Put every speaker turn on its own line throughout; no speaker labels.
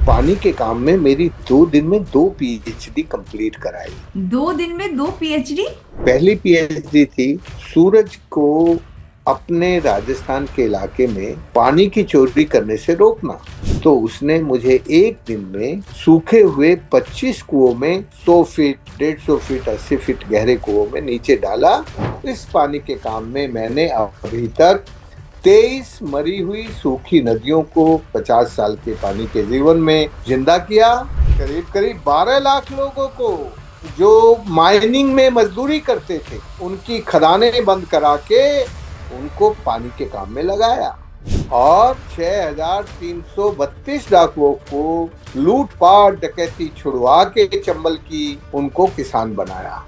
पानी के काम में मेरी 2 दिन में 2 PhD कंप्लीट कराई।
2 दिन में 2 PhD?
पहली पीएचडी थी सूरज को अपने राजस्थान के इलाके में पानी की चोरी करने से रोकना। तो उसने मुझे एक दिन में सूखे हुए 25 कुओं में 100 फीट, 150 फीट, 80 फीट गहरे कुओं में नीचे डाला। इस पानी के काम में मैंने अभी तक 23 मरी हुई सूखी नदियों को 50 साल के पानी के जीवन में जिंदा किया। करीब करीब 12 लाख लोगों को जो माइनिंग में मजदूरी करते थे उनकी खदानें बंद करा के उनको पानी के काम में लगाया और 6,332 डाकुओं को लूटपाट डकैती छुड़वा के चंबल की उनको किसान बनाया।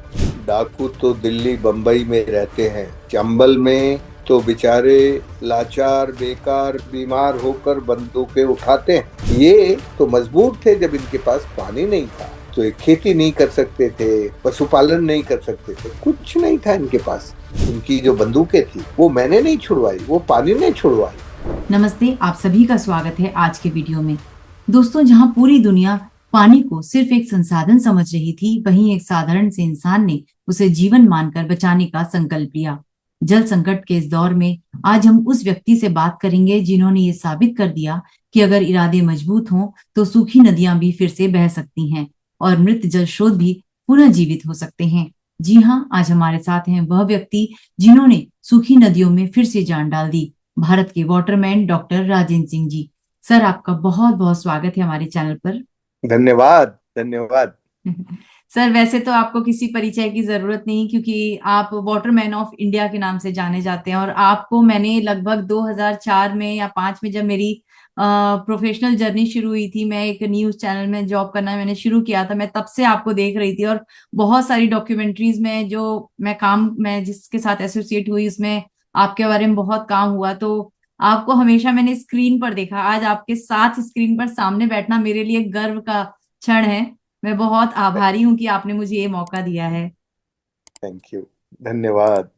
डाकू तो दिल्ली बंबई में रहते हैं, चंबल में तो बेचारे लाचार बेकार बीमार होकर बंदूकें उठाते हैं। ये तो मजबूर थे जब इनके पास पानी नहीं था, तो ये खेती नहीं कर सकते थे, पशुपालन नहीं कर सकते थे, कुछ नहीं था इनके पास। इनकी जो बंदूकें थी वो मैंने नहीं छुड़वाई, वो पानी ने छुड़वाई।
नमस्ते, आप सभी का स्वागत है आज के वीडियो में। दोस्तों, जहां पूरी दुनिया पानी को सिर्फ एक संसाधन समझ रही थी, वहीं एक साधारण से इंसान ने उसे जीवन मानकर बचाने का संकल्प लिया। जल संकट के इस दौर में आज हम उस व्यक्ति से बात करेंगे जिन्होंने ये साबित कर दिया कि अगर इरादे मजबूत हों तो सूखी नदियां भी फिर से बह सकती हैं और मृत जल स्रोत भी पुनः जीवित हो सकते हैं। जी हाँ, आज हमारे साथ हैं वह व्यक्ति जिन्होंने सूखी नदियों में फिर से जान डाल दी, भारत के Waterman doctor Rajendra Singh ji. Sir, आपका बहुत बहुत स्वागत है हमारे चैनल पर।
धन्यवाद, धन्यवाद।
सर, वैसे तो आपको किसी परिचय की जरूरत नहीं, क्योंकि आप वाटरमैन ऑफ इंडिया के नाम से जाने जाते हैं और आपको मैंने लगभग 2004 में या 5 में, जब मेरी प्रोफेशनल जर्नी शुरू हुई थी, मैं एक न्यूज चैनल में जॉब करना मैंने शुरू किया था, मैं तब से आपको देख रही थी। और बहुत सारी डॉक्यूमेंट्रीज में जो मैं जिसके साथ एसोसिएट हुई, उसमें आपके बारे में बहुत काम हुआ। तो आपको हमेशा मैंने स्क्रीन पर देखा। आज आपके साथ स्क्रीन पर सामने बैठना मेरे लिए गर्व का क्षण है। मैं बहुत आभारी हूं कि आपने मुझे ये मौका दिया है।
थैंक यू, धन्यवाद।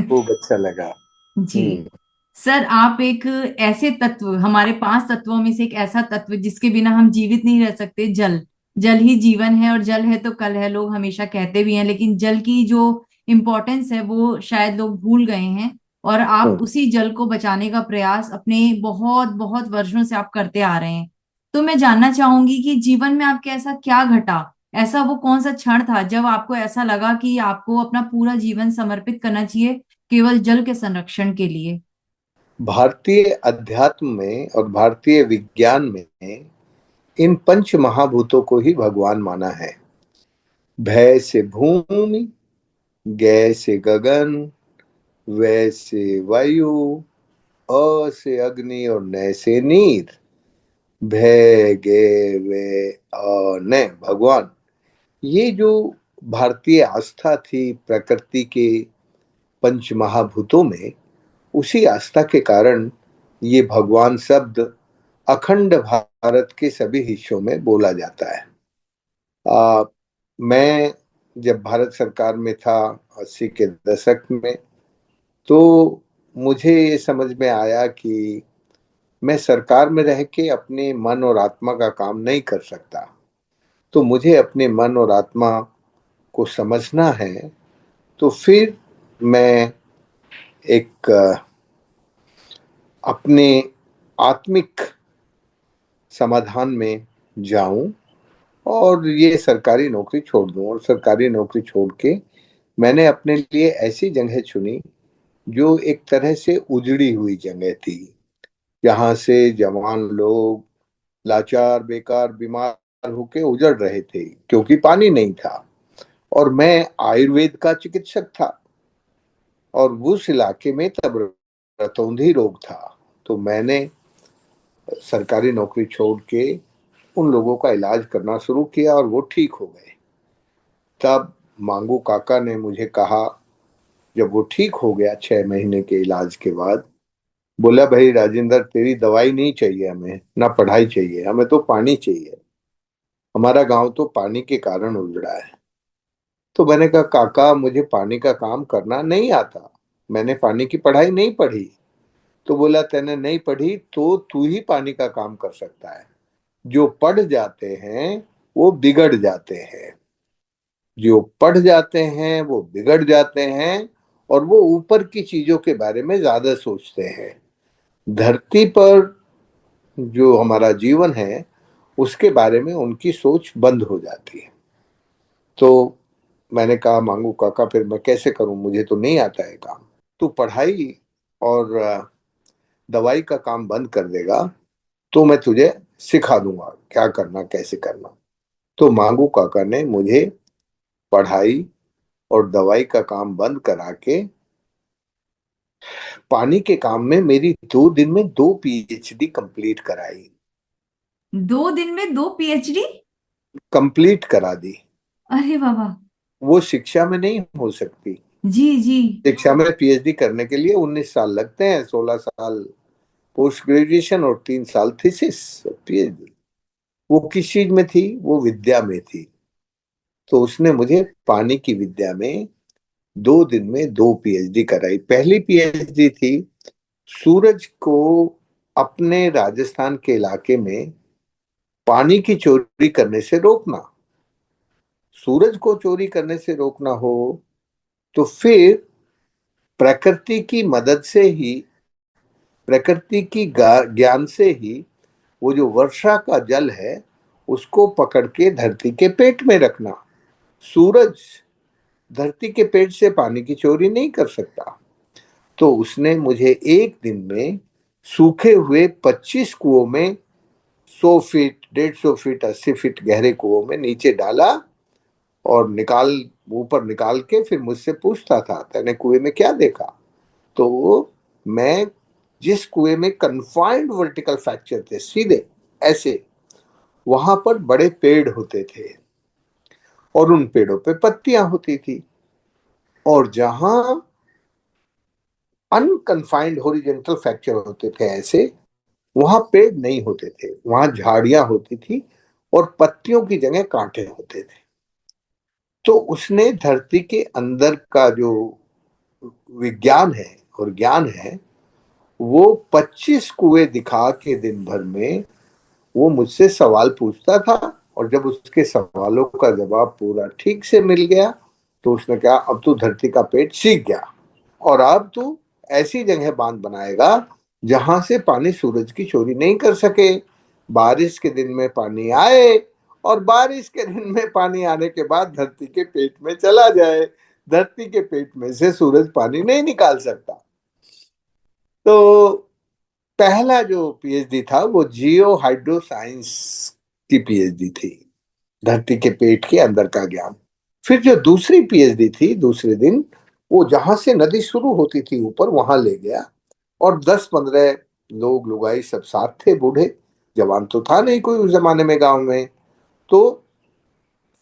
खूब अच्छा लगा।
जी।
हम्म।
सर, आप एक ऐसे तत्व, हमारे 5 तत्वों में से एक ऐसा तत्व जिसके बिना हम जीवित नहीं रह सकते, जल। जल ही जीवन है और जल है तो कल है, लोग हमेशा कहते भी हैं, लेकिन जल की जो इम्पोर्टेंस है वो शायद लोग भूल गए हैं। और आप
हम्म।
उसी जल को बचाने का प्रयास अपने बहुत बहुत वर्षों से आप करते आ रहे हैं। तो मैं जानना चाहूंगी कि जीवन में आपके ऐसा क्या घटा, ऐसा वो कौन सा क्षण था जब आपको ऐसा लगा कि आपको अपना पूरा जीवन समर्पित करना चाहिए केवल जल के संरक्षण के लिए।
भारतीय अध्यात्म में और भारतीय विज्ञान में इन पंच महाभूतों को ही भगवान माना है। भय से भूमि, गय से गगन, वय से वायु, अ से अग्नि और नय से नीर। भय गे वे न भगवान। ये जो भारतीय आस्था थी प्रकृति के पंच महाभूतों में, उसी आस्था के कारण ये भगवान शब्द अखंड भारत के सभी हिस्सों में बोला जाता है। आ, मैं जब भारत सरकार में था 80 के दशक में, तो मुझे ये समझ में आया कि मैं सरकार में रह के अपने मन और आत्मा का काम नहीं कर सकता। तो मुझे अपने मन और आत्मा को समझना है। तो फिर मैं एक अपने आत्मिक समाधान में जाऊं और ये सरकारी नौकरी छोड़ दूं। और सरकारी नौकरी छोड़ के मैंने अपने लिए ऐसी जगह चुनी जो एक तरह से उजड़ी हुई जगह थी, जहां से जवान लोग लाचार बेकार बीमार होके उजड़ रहे थे क्योंकि पानी नहीं था। और मैं आयुर्वेद का चिकित्सक था और उस इलाके में तब रतौंधी रोग था। तो मैंने सरकारी नौकरी छोड़ के उन लोगों का इलाज करना शुरू किया और वो ठीक हो गए। तब मांगू काका ने मुझे कहा, जब वो ठीक हो गया 6 महीने के इलाज के बाद, बोला भाई राजेंद्र, तेरी दवाई नहीं चाहिए हमें, ना पढ़ाई चाहिए, हमें तो पानी चाहिए। हमारा गांव तो पानी के कारण उजड़ा है। तो मैंने कहा काका, मुझे पानी का काम करना नहीं आता, मैंने पानी की पढ़ाई नहीं पढ़ी। तो बोला, तेने नहीं पढ़ी तो तू ही पानी का काम कर सकता है। जो पढ़ जाते हैं वो बिगड़ जाते हैं, जो पढ़ जाते हैं वो बिगड़ जाते हैं, और वो ऊपर की चीजों के बारे में ज्यादा सोचते हैं। धरती पर जो हमारा जीवन है उसके बारे में उनकी सोच बंद हो जाती है। तो मैंने कहा, मांगू काका फिर मैं कैसे करूं, मुझे तो नहीं आता है काम। तू पढ़ाई और दवाई का काम बंद कर देगा तो मैं तुझे सिखा दूंगा क्या करना कैसे करना। तो मांगू काका ने मुझे पढ़ाई और दवाई का काम बंद करा के पानी के काम में मेरी 2 दिन में 2 PhD कंप्लीट कराई।
2 दिन में 2 PhD?
कंप्लीट करा दी।
अरे बाबा।
वो शिक्षा में नहीं हो सकती।
जी जी।
शिक्षा में पीएचडी करने के लिए 19 साल लगते हैं, 16 साल पोस्ट ग्रेजुएशन और 3 साल थीसिस पीएचडी। वो किस चीज में थी? वो विद्या में थी। तो उसने मुझे पानी की विद्या में 2 दिन में 2 पीएचडी कराई। पहली पीएचडी थी सूरज को अपने राजस्थान के इलाके में पानी की चोरी करने से रोकना। सूरज को चोरी करने से रोकना हो तो फिर प्रकृति की मदद से ही, प्रकृति की ज्ञान से ही वो जो वर्षा का जल है उसको पकड़ के धरती के पेट में रखना। सूरज धरती के पेट से पानी की चोरी नहीं कर सकता। तो उसने मुझे एक दिन में सूखे हुए 25 कुओं में, 100 फीट, 150 फीट, 80 फीट गहरे कुओं में नीचे डाला और ऊपर निकाल के फिर मुझसे पूछता था, तूने कुएं में क्या देखा? तो मैं जिस कुएं में कन्फाइंड वर्टिकल फ्रैक्चर थे, सीधे ऐसे, वहां पर बड़े पेड़ होते थे और उन पेड़ों पे पत्तियां होती थी। और जहां अनकन्फाइंड हॉरिजॉन्टल फ्रैक्चर होते थे ऐसे, वहां पेड़ नहीं होते थे, वहां झाड़ियां होती थी और पत्तियों की जगह कांटे होते थे। तो उसने धरती के अंदर का जो विज्ञान है और ज्ञान है वो 25 कुएं दिखा के दिन भर में वो मुझसे सवाल पूछता था। और जब उसके सवालों का जवाब पूरा ठीक से मिल गया तो उसने कहा, अब तू धरती का पेट सीख गया और अब तू ऐसी जगह बांध बनाएगा जहां से पानी सूरज की चोरी नहीं कर सके। बारिश के दिन में पानी आए और बारिश के दिन में पानी आने के बाद धरती के पेट में चला जाए। धरती के पेट में से सूरज पानी नहीं निकाल सकता। तो पहला जो पीएचडी था वो जियो हाइड्रो साइंस की पीएचडी थी, धरती के पेट के अंदर का ज्ञान। फिर जो दूसरी पीएचडी थी, दूसरे दिन वो जहां से नदी शुरू होती थी ऊपर वहां ले गया और 10-15 लोग लुगाई सब साथ थे, बूढ़े, जवान तो था नहीं कोई उस जमाने में गांव में। तो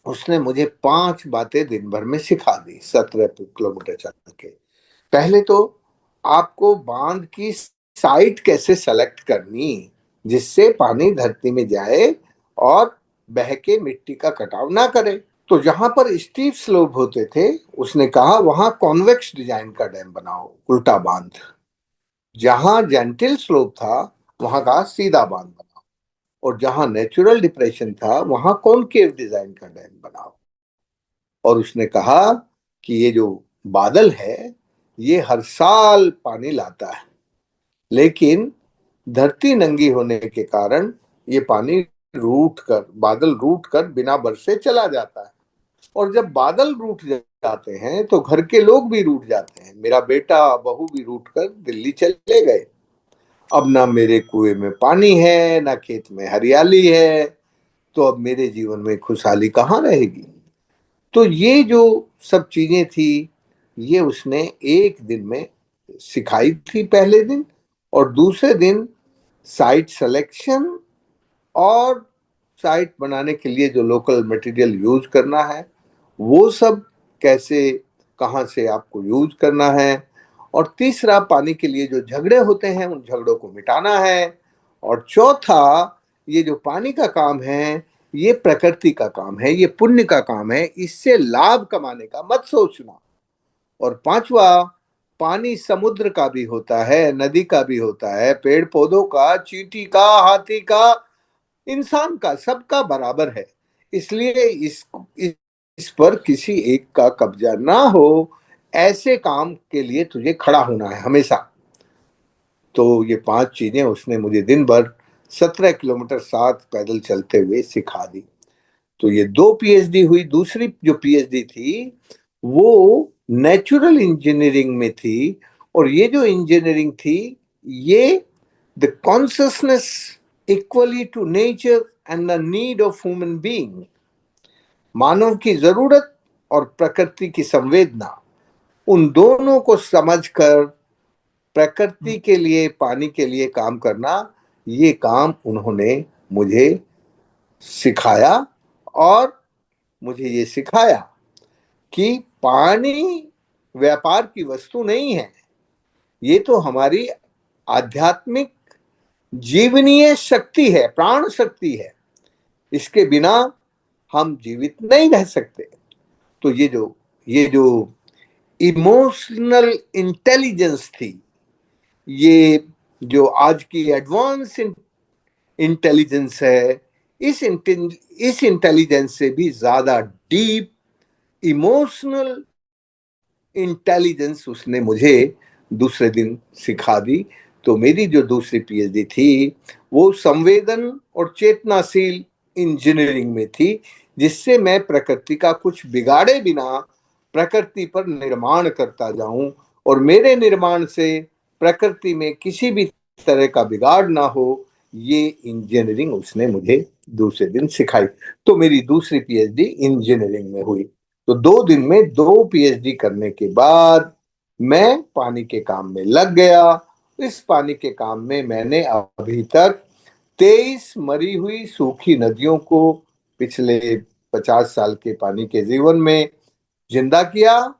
उसने मुझे 5 बातें दिन भर में सिखा दी, 17 किलोमीटर चल के। पहले तो आपको बांध की साइट कैसे सेलेक्ट करनी जिससे पानी धरती में जाए और बह के मिट्टी का कटाव ना करे। तो जहां पर स्टीप स्लोप होते थे उसने कहा वहां कॉन्वेक्स डिजाइन का डैम बनाओ, उल्टा बांध। जहां जेंटिल स्लोप था वहां का सीधा बांध बनाओ, और जहां नेचुरल डिप्रेशन था वहां कॉनकेव डिजाइन का डैम बनाओ। और उसने कहा कि ये जो बादल है ये हर साल पानी लाता है, लेकिन धरती नंगी होने के कारण ये पानी रूठ कर, बादल रूठ कर बिना बरसे चला जाता है। और जब बादल रूठ जाते हैं तो घर के लोग भी रूठ जाते हैं। मेरा बेटा बहू भी रूठ कर दिल्ली चले गए। अब ना मेरे कुएं में पानी है, ना खेत में हरियाली है, तो अब मेरे जीवन में खुशहाली कहाँ रहेगी? तो ये जो सब चीजें थी ये उसने एक दिन में सिखाई थी, पहले दिन। और दूसरे दिन साइट सिलेक्शन और साइट बनाने के लिए जो लोकल मटेरियल यूज करना है वो सब कैसे, कहाँ से आपको यूज करना है। और तीसरा, पानी के लिए जो झगड़े होते हैं उन झगड़ों को मिटाना है। और चौथा, ये जो पानी का काम है ये प्रकृति का काम है, ये पुण्य का काम है, इससे लाभ कमाने का मत सोचना। और पांचवा, पानी समुद्र का भी होता है, नदी का भी होता है, पेड़ पौधों का, चींटी का, हाथी का, इंसान का, सबका बराबर है। इसलिए इस पर किसी एक का कब्जा ना हो, ऐसे काम के लिए तुझे खड़ा होना है हमेशा। तो ये 5 चीजें उसने मुझे दिन भर 17 किलोमीटर साथ पैदल चलते हुए सिखा दी। तो ये 2 पीएचडी हुई। दूसरी जो पीएचडी थी वो नेचुरल इंजीनियरिंग में थी। और ये जो इंजीनियरिंग थी, ये the consciousness equally to nature and the need of human being, मानव की जरूरत और प्रकृति की संवेदना, उन दोनों को समझकर प्रकृति के लिए, पानी के लिए काम करना, ये काम उन्होंने मुझे सिखाया। और मुझे ये सिखाया कि पानी व्यापार की वस्तु नहीं है, ये तो हमारी आध्यात्मिक जीवनीय शक्ति है, प्राण शक्ति है। इसके बिना हम जीवित नहीं रह सकते। तो ये जो इमोशनल इंटेलिजेंस थी, ये जो आज की एडवांस इंटेलिजेंस है, इस इंटेलिजेंस से भी ज्यादा डीप इमोशनल इंटेलिजेंस उसने मुझे दूसरे दिन सिखा दी। तो मेरी जो दूसरी पीएचडी थी वो संवेदन और चेतनाशील इंजीनियरिंग में थी, जिससे मैं प्रकृति का कुछ बिगाड़े बिना प्रकृति पर निर्माण करता जाऊं, और मेरे निर्माण से प्रकृति में किसी भी तरह का बिगाड़ ना हो, ये इंजीनियरिंग उसने मुझे दूसरे दिन सिखाई। तो मेरी दूसरी पीएचडी इंजीनियरिंग में हुई। तो 2 दिन में 2 पीएचडी करने के बाद मैं पानी के काम में लग गया। इस पानी के काम में मैंने अभी तक 23 मरी हुई सूखी नदियों को पिछले 50 साल के पानी के जीवन में जिंदा किया,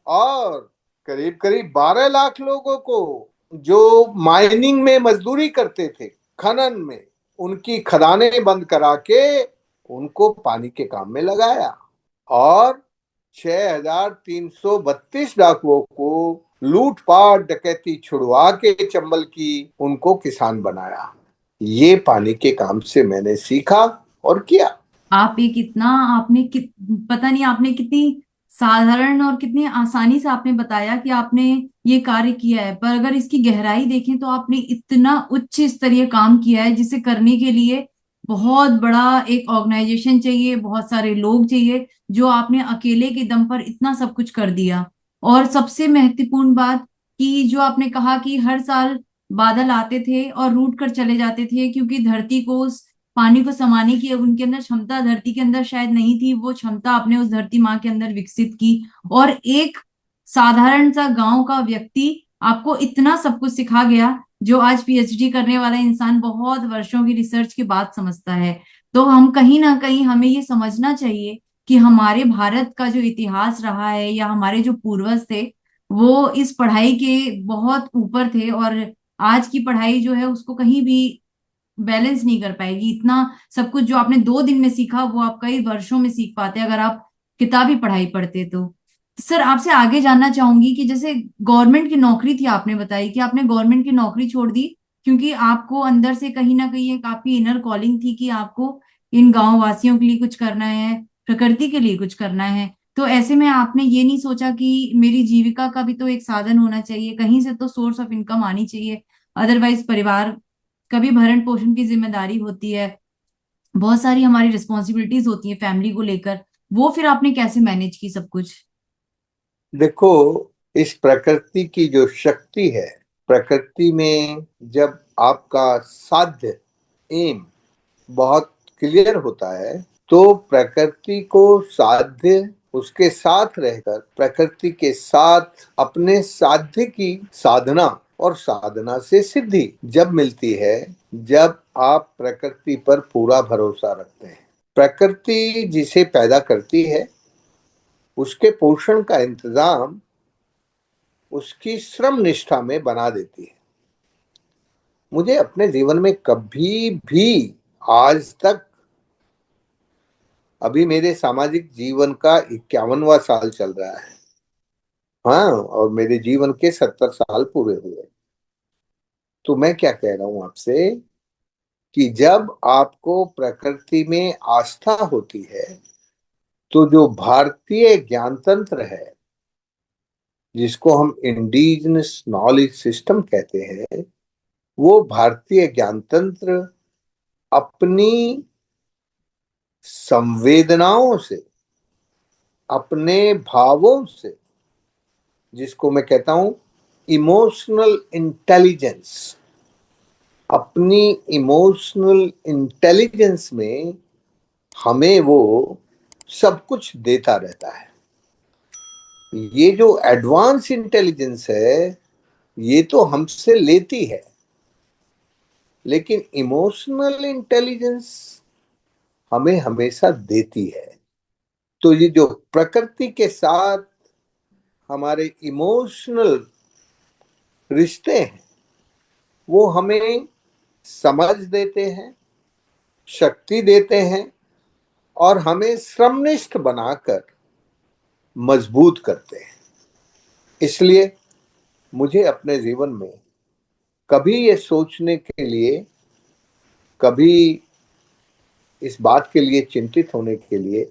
और करीब करीब 12 लाख लोगों को जो माइनिंग में मजदूरी करते थे, खनन में, उनकी खदानें बंद करा के उनको पानी के काम में लगाया। और 6,332 डाकुओं को लूटपाट डकैती छुड़वा के चंबल की उनको किसान बनाया। ये पानी के काम से मैंने सीखा और किया।
आप एक इतना पता नहीं आपने कितनी साधारण और कितनी आसानी से आपने बताया कि आपने ये कार्य किया है, पर अगर इसकी गहराई देखें तो आपने इतना उच्च स्तरीय काम किया है जिसे करने के लिए बहुत बड़ा एक ऑर्गेनाइजेशन चाहिए, बहुत सारे लोग चाहिए, जो आपने अकेले के दम पर इतना सब कुछ कर दिया। और सबसे महत्वपूर्ण बात कि जो आपने कहा कि हर साल बादल आते थे और रूट कर चले जाते थे, क्योंकि धरती को उस पानी को समाने की अब उनके अंदर क्षमता धरती के अंदर शायद नहीं थी, वो क्षमता आपने उस धरती माँ के अंदर विकसित की। और एक साधारण सा गांव का व्यक्ति आपको इतना सब कुछ सिखा गया, जो आज पीएचडी करने वाला इंसान बहुत वर्षों की रिसर्च के बाद समझता है। तो हम कहीं ना कहीं हमें ये समझना चाहिए कि हमारे भारत का जो इतिहास रहा है या हमारे जो पूर्वज थे, वो इस पढ़ाई के बहुत ऊपर थे, और आज की पढ़ाई जो है उसको कहीं भी बैलेंस नहीं कर पाएगी। इतना सब कुछ जो आपने 2 दिन में सीखा वो आप कई वर्षों में सीख पाते अगर आप किताबी पढ़ाई पढ़ते तो। सर आपसे आगे जानना चाहूंगी कि जैसे गवर्नमेंट की नौकरी थी, आपने बताई कि आपने गवर्नमेंट की नौकरी छोड़ दी क्योंकि आपको अंदर से कहीं ना कहीं एक आपकी इनर कॉलिंग थी कि आपको इन गांव वासियों के लिए कुछ करना है, प्रकृति के लिए कुछ करना है। तो ऐसे में आपने ये नहीं सोचा कि मेरी जीविका का भी तो एक साधन होना चाहिए, कहीं से तो सोर्स ऑफ इनकम आनी चाहिए, अदरवाइज परिवार कभी भरण पोषण की जिम्मेदारी होती है, बहुत सारी हमारी रिस्पॉन्सिबिलिटीज होती है फैमिली को लेकर, वो फिर आपने कैसे मैनेज की सब कुछ?
देखो, इस प्रकृति की जो शक्ति है, प्रकृति में जब आपका साध्य, एम बहुत क्लियर होता है, तो प्रकृति को साध्य, उसके साथ रहकर प्रकृति के साथ अपने साध्य की साधना, और साधना से सिद्धि जब मिलती है, जब आप प्रकृति पर पूरा भरोसा रखते हैं। प्रकृति जिसे पैदा करती है उसके पोषण का इंतजाम उसकी श्रम निष्ठा में बना देती है। मुझे अपने जीवन में कभी भी आज तक, अभी मेरे सामाजिक जीवन का 51वां साल चल रहा है, हाँ, और मेरे जीवन के 70 साल पूरे हुए। तो मैं क्या कह रहा हूं आपसे कि जब आपको प्रकृति में आस्था होती है तो जो भारतीय ज्ञान तंत्र है, जिसको हम इंडिजिनस नॉलेज सिस्टम कहते हैं, वो भारतीय ज्ञान तंत्र अपनी संवेदनाओं से, अपने भावों से, जिसको मैं कहता हूं इमोशनल इंटेलिजेंस, अपनी इमोशनल इंटेलिजेंस में हमें वो सब कुछ देता रहता है। ये जो एडवांस इंटेलिजेंस है ये तो हमसे लेती है, लेकिन इमोशनल इंटेलिजेंस हमें हमेशा देती है। तो ये जो प्रकृति के साथ हमारे इमोशनल रिश्ते हैं वो हमें समझ देते हैं, शक्ति देते हैं और हमें श्रमनिष्ठ बनाकर मजबूत करते हैं। इसलिए मुझे अपने जीवन में कभी ये सोचने के लिए, कभी इस बात के लिए चिंतित होने के लिए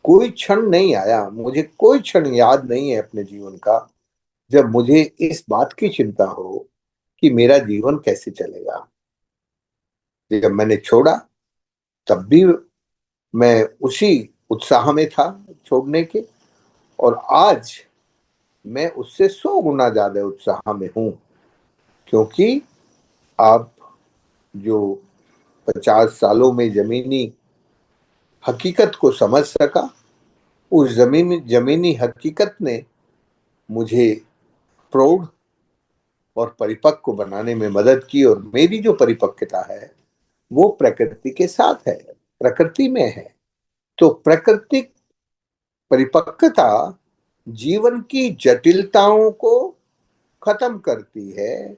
कोई क्षण नहीं आया। मुझे कोई क्षण याद नहीं है अपने जीवन का जब मुझे इस बात की चिंता हो कि मेरा जीवन कैसे चलेगा। जब मैंने छोड़ा तब भी मैं उसी उत्साह में था छोड़ने के, और आज मैं उससे 100 गुना ज्यादा उत्साह में हूं, क्योंकि अब जो 50 सालों में जमीनी हकीकत को समझ सका, उस जमीनी हकीकत ने मुझे प्रौढ़ और परिपक्व बनाने में मदद की, और मेरी जो परिपक्वता है वो प्रकृति के साथ है, प्रकृति में है। तो प्राकृतिक परिपक्वता जीवन की जटिलताओं को खत्म करती है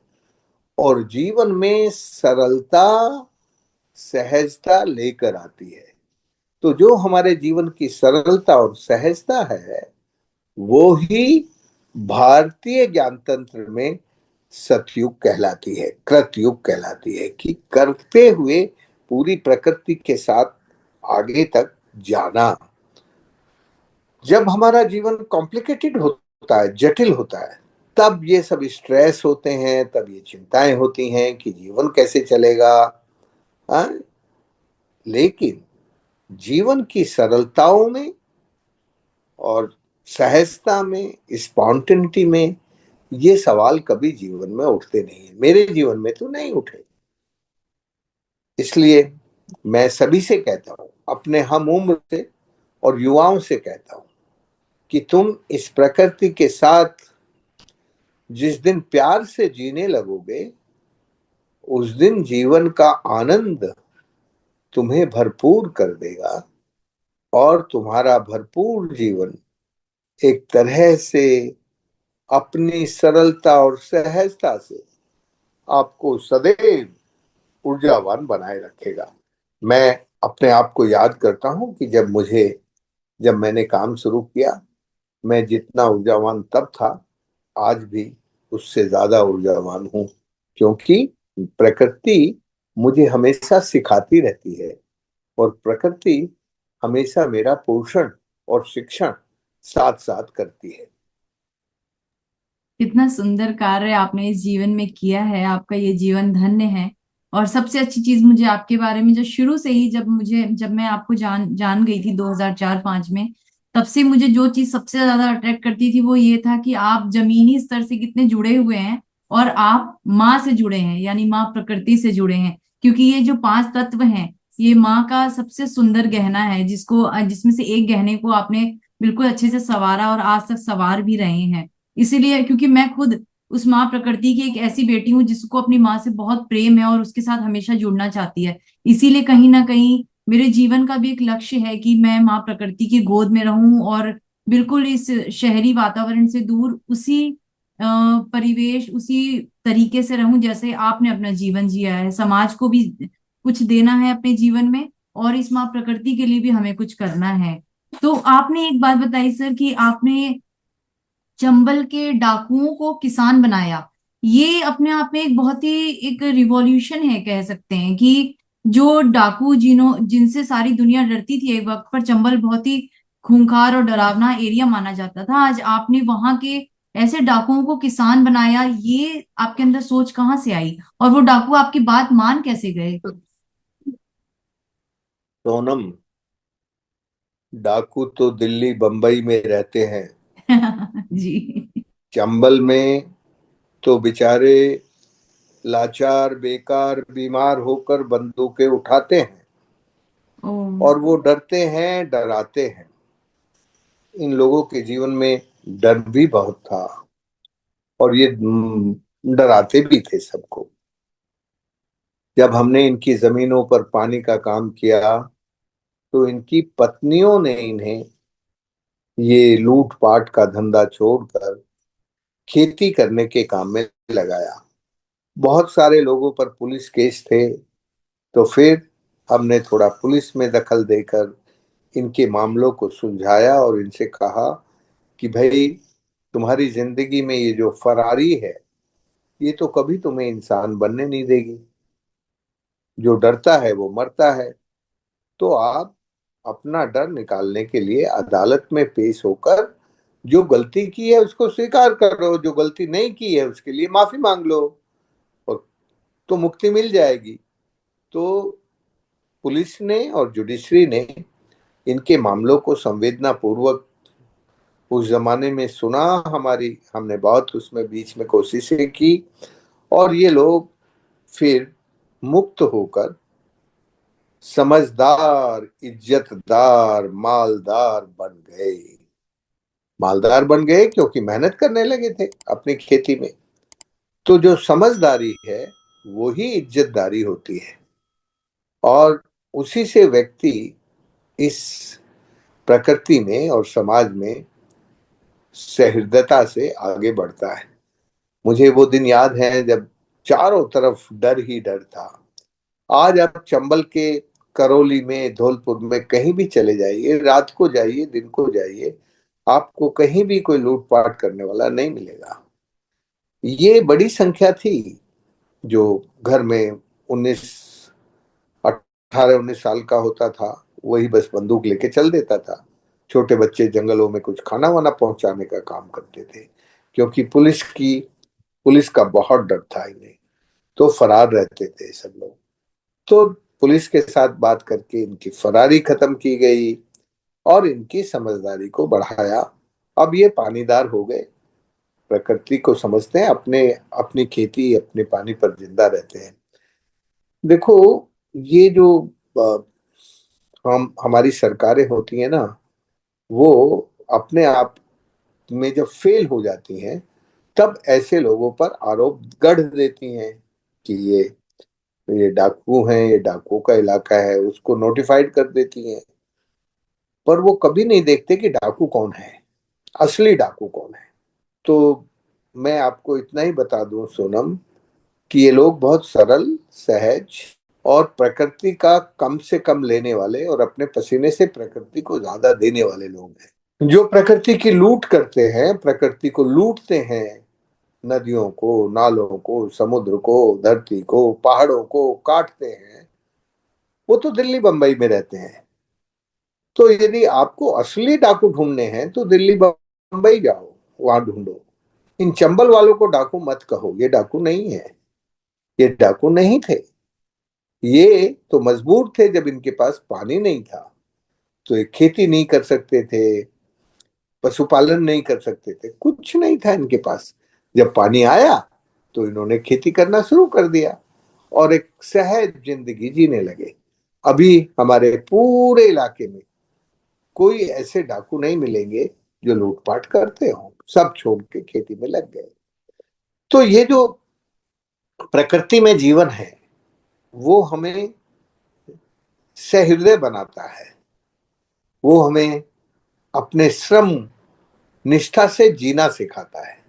और जीवन में सरलता, सहजता लेकर आती है। तो जो हमारे जीवन की सरलता और सहजता है वो ही भारतीय ज्ञान तंत्र में सतयुग कहलाती है, कृतयुग कहलाती है, कि करते हुए पूरी प्रकृति के साथ आगे तक जाना। जब हमारा जीवन कॉम्प्लिकेटेड होता है, जटिल होता है, तब ये सब स्ट्रेस होते हैं, तब ये चिंताएं होती हैं कि जीवन कैसे चलेगा। हाँ? लेकिन जीवन की सरलताओं में और सहजता में, स्पॉन्टेनिटी में, ये सवाल कभी जीवन में उठते नहीं है। मेरे जीवन में तो नहीं उठे। इसलिए मैं सभी से कहता हूं, अपने हम उम्र से और युवाओं से कहता हूं कि तुम इस प्रकृति के साथ जिस दिन प्यार से जीने लगोगे उस दिन जीवन का आनंद तुम्हें भरपूर कर देगा, और तुम्हारा भरपूर जीवन एक तरह से अपनी सरलता और सहजता से आपको सदैव ऊर्जावान बनाए रखेगा। मैं अपने आप को याद करता हूं कि जब मैंने काम शुरू किया, मैं जितना ऊर्जावान तब था आज भी उससे ज्यादा ऊर्जावान हूं, क्योंकि प्रकृति मुझे हमेशा सिखाती रहती है और प्रकृति हमेशा मेरा पोषण और शिक्षण साथ साथ करती है।
कितना सुंदर कार्य आपने इस जीवन में किया है, आपका ये जीवन धन्य है। और सबसे अच्छी चीज मुझे आपके बारे में, जो शुरू से ही जब मैं आपको जान जान गई थी 2004-5 में, तब से मुझे जो चीज सबसे ज्यादा अट्रैक्ट करती थी वो ये था कि आप जमीनी स्तर से कितने जुड़े हुए हैं और आप माँ से जुड़े हैं, यानी माँ प्रकृति से जुड़े हैं। क्योंकि ये जो 5 तत्व हैं, ये माँ का सबसे सुंदर गहना है, जिसमें से एक गहने को आपने बिल्कुल अच्छे से संवारा और आज तक संवार भी रहे हैं। इसीलिए, क्योंकि मैं खुद उस माँ प्रकृति की एक ऐसी बेटी हूँ जिसको अपनी माँ से बहुत प्रेम है और उसके साथ हमेशा जुड़ना चाहती है। इसीलिए कहीं ना कहीं मेरे जीवन का भी एक लक्ष्य है कि मैं माँ प्रकृति की गोद में रहूं और बिल्कुल इस शहरी वातावरण से दूर उसी परिवेश, उसी तरीके से रहूं जैसे आपने अपना जीवन जिया है। समाज को भी कुछ देना है अपने जीवन में, और इस माँ प्रकृति के लिए भी हमें कुछ करना है। तो आपने एक बात बताई सर कि आपने चंबल के डाकुओं को किसान बनाया। ये अपने आप में एक बहुत ही एक रिवॉल्यूशन है, कह सकते हैं कि जो डाकू जिनसे सारी दुनिया डरती थी एक वक्त पर, चंबल बहुत ही खूंखार और डरावना एरिया माना जाता था, आज आपने वहां के ऐसे डाकुओं को किसान बनाया। ये आपके अंदर सोच कहाँ से आई, और वो डाकू आपकी बात मान कैसे गए?
सोनम, डाकू तो दिल्ली बंबई में रहते हैं।
जी।
चंबल में तो बेचारे लाचार, बेकार, बीमार होकर बंदूकें उठाते हैं
ओ।
और वो डरते हैं, डराते हैं। इन लोगों के जीवन में डर भी बहुत था और ये डराते भी थे सबको। जब हमने इनकी जमीनों पर पानी का काम किया तो इनकी पत्नियों ने इन्हें ये लूटपाट का धंधा छोड़कर खेती करने के काम में लगाया। बहुत सारे लोगों पर पुलिस केस थे, तो फिर हमने थोड़ा पुलिस में दखल देकर इनके मामलों को सुलझाया और इनसे कहा कि भाई, तुम्हारी जिंदगी में ये जो फरारी है, ये तो कभी तुम्हें इंसान बनने नहीं देगी। जो डरता है वो मरता है। तो आप अपना डर निकालने के लिए अदालत में पेश होकर जो गलती की है उसको स्वीकार करो, जो गलती नहीं की है उसके लिए माफी मांग लो, और तो मुक्ति मिल जाएगी। तो पुलिस ने और जुडिशरी ने इनके मामलों को संवेदना पूर्वक उस जमाने में सुना। हमने बहुत उसमें बीच में कोशिशें की और ये लोग फिर मुक्त होकर समझदार, इज्जतदार, मालदार बन गए। मालदार बन गए क्योंकि मेहनत करने लगे थे अपनी खेती में। तो जो समझदारी है वो ही इज्जतदारी होती है, और उसी से व्यक्ति इस प्रकृति में और समाज में सहृदयता से आगे बढ़ता है। मुझे वो दिन याद है जब चारों तरफ डर ही डर था। आज आप चंबल के करौली में, धौलपुर में कहीं भी चले जाइए, रात को जाइए, दिन को जाइए, आपको कहीं भी कोई लूटपाट करने वाला नहीं मिलेगा। ये बड़ी संख्या थी जो घर में 18-19 साल का होता था, वही बस बंदूक लेके चल देता था। छोटे बच्चे जंगलों में कुछ खाना वाना पहुंचाने का काम करते थे, क्योंकि पुलिस का बहुत डर था इन्हें। तो फरार रहते थे सब लोग। तो पुलिस के साथ बात करके इनकी फरारी खत्म की गई और इनकी समझदारी को बढ़ाया। अब ये पानीदार हो गए, प्रकृति को समझते हैं, अपने अपनी खेती अपने पानी पर जिंदा रहते हैं। देखो, ये जो हम हमारी सरकारें होती है ना, वो अपने आप में जब फेल हो जाती हैं तब ऐसे लोगों पर आरोप गढ़ देती हैं कि ये डाकू हैं, ये डाकुओं का इलाका है, उसको नोटिफाइड कर देती हैं। पर वो कभी नहीं देखते कि डाकू कौन है, असली डाकू कौन है। तो मैं आपको इतना ही बता दूं सोनम, कि ये लोग बहुत सरल, सहज और प्रकृति का कम से कम लेने वाले और अपने पसीने से प्रकृति को ज्यादा देने वाले लोग हैं। जो प्रकृति की लूट करते हैं, प्रकृति को लूटते हैं, नदियों को, नालों को, समुद्र को, धरती को, पहाड़ों को काटते हैं, वो तो दिल्ली बंबई में रहते हैं। तो यदि आपको असली डाकू ढूंढने हैं तो दिल्ली बंबई जाओ, वहां ढूंढो। इन चंबल वालों को डाकू मत कहो, ये डाकू नहीं है। ये डाकू नहीं थे। ये तो मजबूर थे, जब इनके पास पानी नहीं था तो ये खेती नहीं कर सकते थे, पशुपालन नहीं कर सकते थे, कुछ नहीं था इनके पास। जब पानी आया तो इन्होंने खेती करना शुरू कर दिया और एक सहज जिंदगी जीने लगे। अभी हमारे पूरे इलाके में कोई ऐसे डाकू नहीं मिलेंगे जो लूटपाट करते हो, सब छोड़ के खेती में लग गए। तो ये जो प्रकृति में जीवन है वो हमें सहृदय बनाता है। वो हमें अपने श्रम निष्ठा से जीना सिखाता है।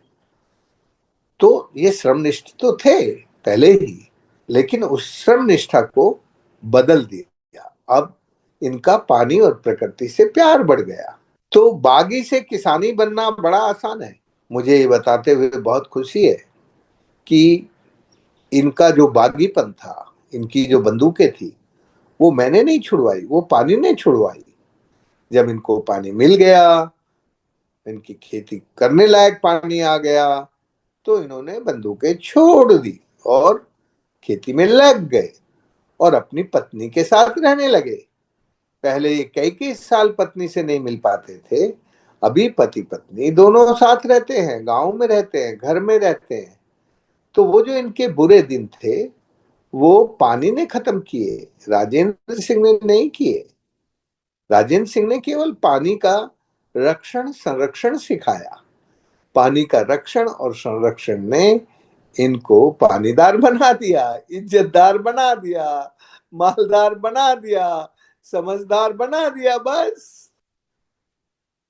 तो ये श्रम निष्ठ तो थे पहले ही, लेकिन उस श्रम निष्ठा को बदल दिया। अब इनका पानी और प्रकृति से प्यार बढ़ गया। तो बागी से किसानी बनना बड़ा आसान है। मुझे ये बताते हुए बहुत खुशी है कि इनका जो बागीपन था, इनकी जो बंदूकें थी, वो मैंने नहीं छुड़वाई, वो पानी ने छुड़वाई। जब इनको पानी मिल गया, इनकी खेती करने लायक पानी आ गया, तो इन्होंने बंदूकें छोड़ दी और खेती में लग गए और अपनी पत्नी के साथ रहने लगे। पहले ये कई कई साल पत्नी से नहीं मिल पाते थे, अभी पति पत्नी दोनों साथ रहते हैं, गांव में रहते हैं, घर में रहते हैं। तो वो जो इनके बुरे दिन थे, वो पानी ने खत्म किए, राजेंद्र सिंह ने नहीं किए। राजेंद्र सिंह ने केवल पानी का रक्षण संरक्षण सिखाया। पानी का रक्षण और संरक्षण ने इनको पानीदार बना दिया, इज्जतदार बना दिया, मालदार बना दिया, समझदार बना दिया, बस।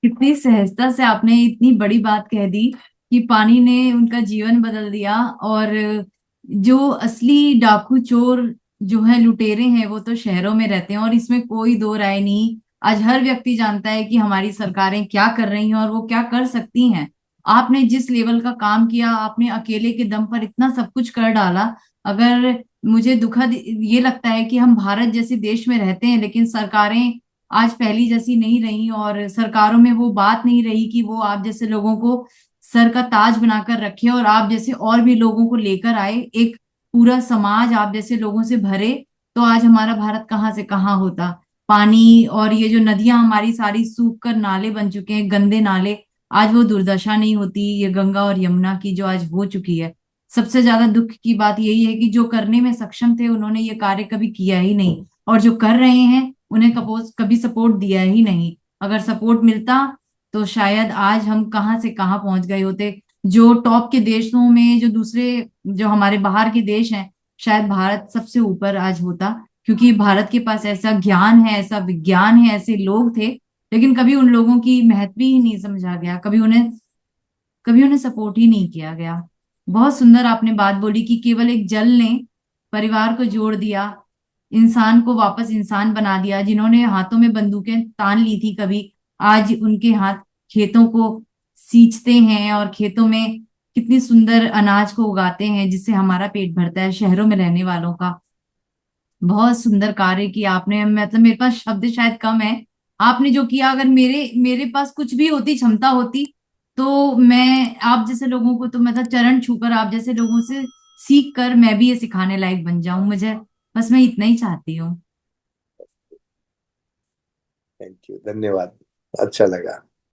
कितनी सहजता से आपने इतनी बड़ी बात कह दी कि पानी ने उनका जीवन बदल दिया। और जो असली डाकू चोर जो है, लुटेरे हैं, वो तो शहरों में रहते हैं और इसमें कोई दो राय नहीं। आज हर व्यक्ति जानता है कि हमारी सरकारें क्या कर रही हैं और वो क्या कर सकती हैं। आपने जिस लेवल का काम किया, आपने अकेले के दम पर इतना सब कुछ कर डाला। अगर मुझे दुखद ये लगता है कि हम भारत जैसे देश में रहते हैं, लेकिन सरकारें आज पहली जैसी नहीं रही और सरकारों में वो बात नहीं रही कि वो आप जैसे लोगों को सर का ताज बनाकर रखे और आप जैसे और भी लोगों को लेकर आए, एक पूरा समाज आप जैसे लोगों से भरे। तो आज हमारा भारत कहाँ से कहाँ होता। पानी और ये जो नदियां हमारी सारी सूख कर नाले बन चुके हैं, गंदे नाले, आज वो दुर्दशा नहीं होती ये गंगा और यमुना की जो आज हो चुकी है। सबसे ज्यादा दुख की बात यही है कि जो करने में सक्षम थे उन्होंने ये कार्य कभी किया ही नहीं, और जो कर रहे हैं उन्हें कभी सपोर्ट दिया ही नहीं। अगर सपोर्ट मिलता तो शायद आज हम कहाँ से कहाँ पहुंच गए होते। जो टॉप के देशों में, जो दूसरे, जो हमारे बाहर के देश हैं, शायद भारत सबसे ऊपर आज होता, क्योंकि भारत के पास ऐसा ज्ञान है, ऐसा विज्ञान है, ऐसे लोग थे। लेकिन कभी उन लोगों की महत्व ही नहीं समझा गया, कभी उन्हें सपोर्ट ही नहीं किया गया। बहुत सुंदर आपने बात बोली कि केवल एक जल ने परिवार को जोड़ दिया, इंसान को वापस इंसान बना दिया। जिन्होंने हाथों में बंदूकें तान ली थी कभी, आज उनके हाथ खेतों को सींचते हैं और खेतों में कितनी सुंदर अनाज को उगाते हैं जिससे हमारा पेट भरता है शहरों में रहने वालों का। बहुत सुंदर कार्य किया आपने। मतलब मेरे पास शब्द शायद कम है। आपने जो किया, अगर मेरे मेरे पास कुछ भी होती, क्षमता होती, तो मैं आप जैसे लोगों को, तो मतलब चरण छूकर आप जैसे लोगों से सीख कर मैं भी ये सिखाने लायक बन जाऊं। मुझे बस मैं इतना ही चाहती हूँ।
थैंक यू, धन्यवाद, अच्छा लगा।